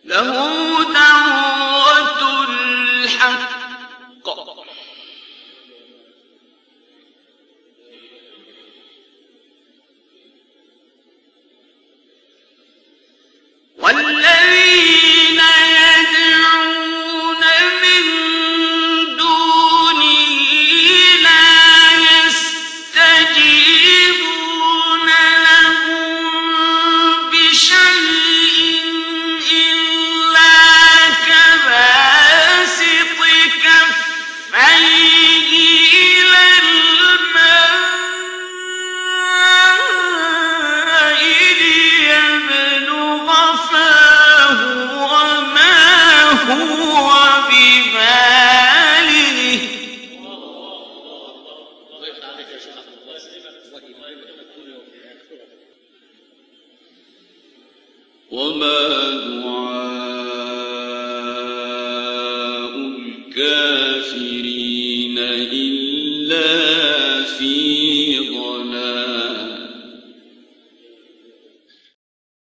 له دعوة الحق والذين يدعون من دونه لا يستجيبون لهم بشيء إلا كباسط كفيه إلى الماء ليبلغ فاه وما هو ببالغه وما دعاء الكافرين إلا في